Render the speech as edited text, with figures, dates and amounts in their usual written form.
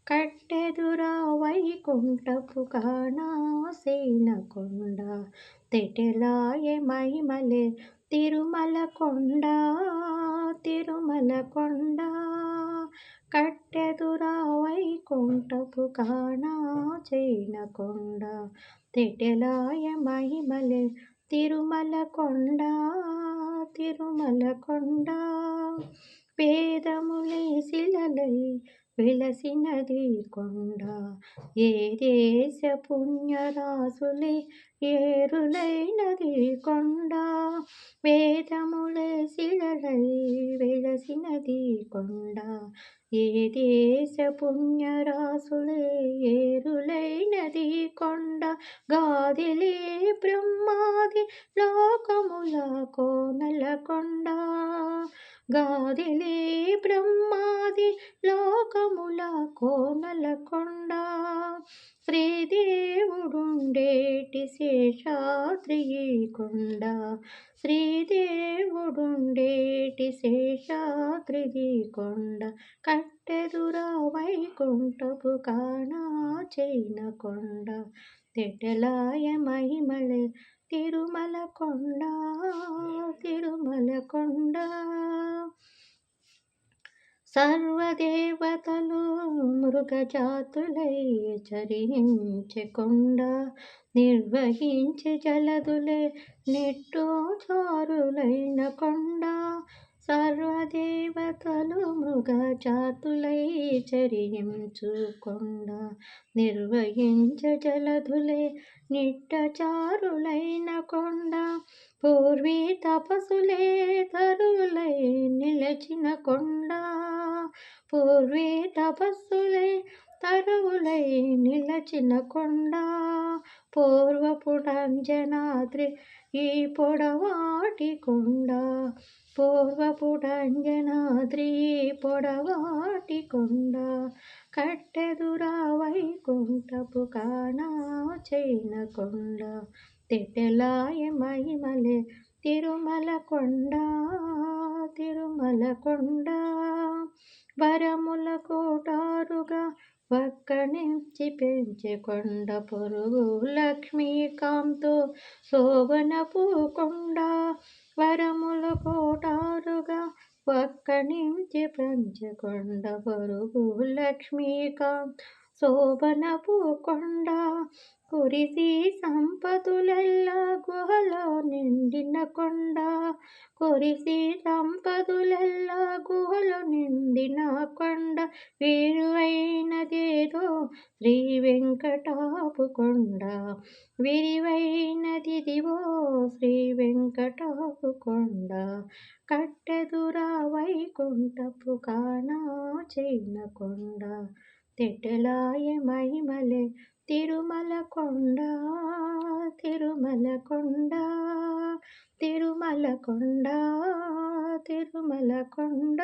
కట్టెదురా వైకుంఠపు కానాసేనకొండ తెటెలాయె మహిమలే తిరుమల కొండ తిరుమల కొండ. కట్టెదురా వైకుంఠపు కానాసేనకొండ తెటెలాయె మహిమలే తిరుమల కొండ తిరుమల కొండ. వేదములే శిలలై వెలసినది కొండ, ఏ దేశ పుణ్యరాశులే ఏరులైనది కొండ. వేదములే శిలలై వెలసినది కొండ, ఏ దేశ పుణ్యరాశులే ఏరులైనది కొండ. గాదిలే బ్రహ్మాది లోకముల కోనల కొండ, గాదిలే బ్రహ్మాది లోకముల కోనల కొండ. శ్రీదేవుడుండేటి శేషాద్రి కొండ, శ్రీదేవుడుండేటి శేషాద్రి కొండ. కట్టెదురా వైకుంఠపు కానాచేనకొండ తెటెలాయె మహిమలే తిరుమల కొండ తిరుమల కొండ. సర్వదేవతలు మృగజాతులై చరించె కొండ, నిర్వహించె జలదులే నిట్టూచారులైన కొండ. సర్వదేవతలు మృగజాతులై చరించు కొండ, నిర్వహించె జలదులే నిట్టచారులైన కొండ. పూర్వీ తపసులే తరువులై నిలచిన కొండ, పూర్వీ తపస్సులే తరువులై నిలచిన కొండ. పూర్వపుటంజనాద్రి ఈ పొడవాటి కొండ, పూర్వపుటంజనాద్రి పొడవాటి కొండ. కట్టెదురా వైకుంఠపు కానాచేనకొండ తెటెలాయె మహిమలే తిరుమల కొండ తిరుమల కొండ. వరముల కోటారుగా వక్కణించి పెంచె కొండ, పొరుగు లక్ష్మీకాంతో శోభనపు కొండ. వరముల కోటారుగా వక్కణించి పెంచె కొండ, పొరుగు లక్ష్మీకాంత్ శోభనపు కొండ. కురిసి సంపతులెల్లా గుహలో నిండిన కొండ, కురిసి సంపతులెల్లా గుహలో నిండిన కొండ. విరివైనదేదో శ్రీ వెంకటాపు కొండ, విరివైనదిదివో శ్రీ వెంకటాపు కొండ. కట్టెదురా వైకుంఠపు కానాచేనకొండ తెటెలాయె మహిమలే తిరుమల కొండ తిరుమల కొండ తిరుమల కొండ తిరుమల కొండ.